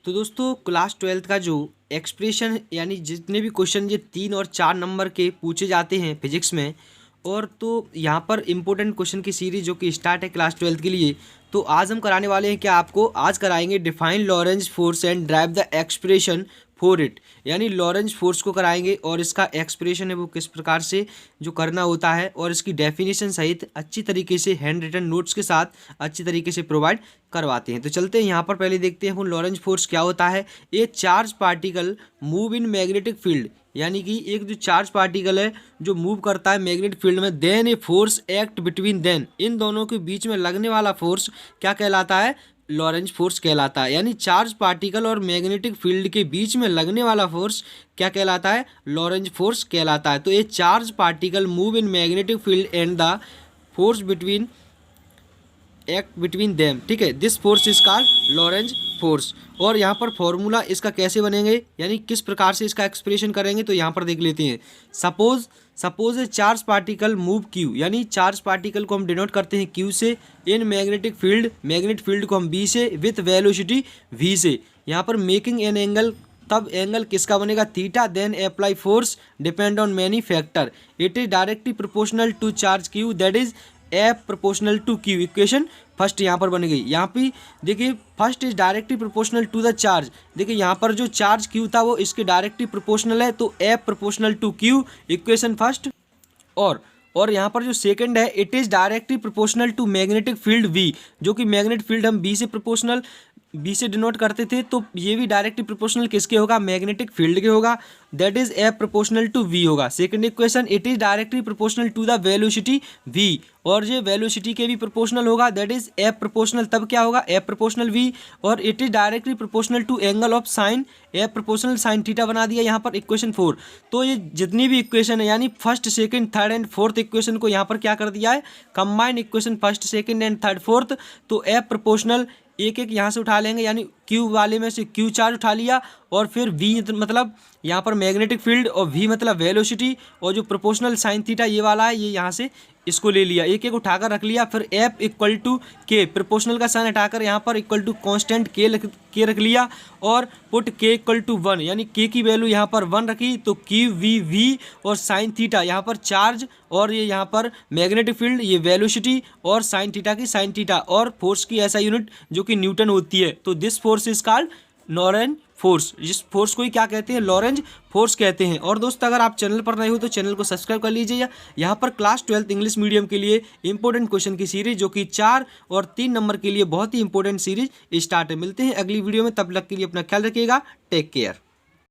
तो दोस्तों class 12th का जो एक्सप्रेशन यानी जितने भी क्वेश्चन ये 3 और 4 नंबर के पूछे जाते हैं फिजिक्स में, और तो यहाँ पर इम्पोर्टेंट क्वेश्चन की सीरीज जो कि स्टार्ट है क्लास 12th के लिए। तो आज हम कराने वाले हैं क्या आपको, आज कराएंगे define Lorentz force and derive the expression for it, यानी लॉरेंज फोर्स को कराएंगे और इसका एक्सप्रेशन है वो किस प्रकार से जो करना होता है, और इसकी डेफिनेशन सहित अच्छी तरीके से हैंड रिटन नोट्स के साथ अच्छी तरीके से प्रोवाइड करवाते हैं। तो चलते हैं यहाँ पर पहले देखते हैं लॉरेंज फोर्स क्या होता है। ये charge particle move in magnetic field, यानी कि एक जो चार्ज पार्टिकल है जो मूव करता है मैग्नेटिक फील्ड में, then a force act between then, इन दोनों के बीच में लगने वाला फोर्स क्या कहलाता है, लॉरेंज फोर्स कहलाता है। यानी चार्ज पार्टिकल और मैग्नेटिक फील्ड के बीच में लगने वाला फोर्स क्या कहलाता है, लॉरेंज फोर्स कहलाता है। तो ये charge particle move in magnetic field and the force between act between them, ठीक है, this force is called Lorentz force. और यहाँ पर फॉर्मूला इसका कैसे बनेंगे, यानी किस प्रकार से इसका एक्सप्रेशन करेंगे, तो यहाँ पर देख लेते हैं। सपोज ए चार्ज पार्टिकल मूव क्यू, यानी चार्ज पार्टिकल को हम डिनोट करते हैं क्यू से, इन मैग्नेटिक फील्ड, मैग्नेटिक फील्ड को हम बी से, विथ वेलोसिटी वी से। यहाँ पर मेकिंग एन एंगल, तब एंगल किसका बनेगा, theta, then apply force depend on many factor, it is directly proportional to charge Q, that is F proportional to Q. Equation first यहाँ पर बन गई। यहाँ पे देखिए first is directly proportional to the charge, देखिए यहाँ पर जो चार्ज क्यू था वो इसके डायरेक्टली प्रोपोर्शनल है, तो F proportional to Q, equation first. और यहाँ पर जो सेकंड है, it is directly proportional to magnetic field V, जो कि मैग्नेटिक फील्ड हम बी से प्रोपोर्शनल, बी से डिनोट करते थे, तो ये भी डायरेक्टली प्रोपोर्शनल किसके होगा, मैग्नेटिक फील्ड के होगा, that is F proportional to V होगा। Second equation, it is directly proportional to the velocity V, और ये वेलोसिटी के भी प्रोपोर्शनल होगा, दैट इज एफ प्रोपोर्शनल, तब क्या होगा, एफ प्रोपोर्शनल वी। और it is directly proportional to angle of sine, F proportional sine theta बना दिया यहाँ पर इक्वेशन 4। तो ये जितनी भी इक्वेशन है, यानी first second third and fourth equation को यहाँ पर क्या कर दिया है, combined equation first second and third fourth. तो एफ प्रोपोर्शनल एक एक यहाँ से उठा लेंगे, यानी क्यू वाले में से क्यू चार्ज उठा लिया, और फिर वी मतलब यहाँ पर मैग्नेटिक फील्ड, और वी मतलब वेलोसिटी, और जो प्रोपोर्शनल साइन थीटा ये वाला है ये यहाँ से इसको ले लिया, एक एक उठाकर रख लिया। फिर एफ इक्वल टू के, प्रोपोर्शनल का साइन हटाकर यहाँ पर इक्वल टू कॉन्स्टेंट के रख लिया, और पुट के इक्वल टू 1, यानी के की वैल्यू यहाँ पर 1 रखी, तो क्यू वी और साइन थीटा यहाँ पर चार्ज, और ये यहाँ पर मैग्नेटिक फील्ड, ये वेलोसिटी, और साइन थीटा की साइन थीटा, और फोर्स की ऐसा यूनिट जो कि न्यूटन होती है। तो this force is called Lorentz force, जिस फोर्स को ही क्या कहते हैं, लॉरेंज फोर्स कहते हैं। और दोस्त अगर आप चैनल पर नए हो तो चैनल को सब्सक्राइब कर लीजिए। यहाँ पर क्लास 12th इंग्लिश मीडियम के लिए इंपॉर्टेंट क्वेश्चन की सीरीज जो कि 4 और 3 नंबर के लिए बहुत ही इंपॉर्टेंट सीरीज स्टार्ट है। मिलते हैं अगली वीडियो में, तब तक के लिए अपना ख्याल रखिएगा, टेक केयर।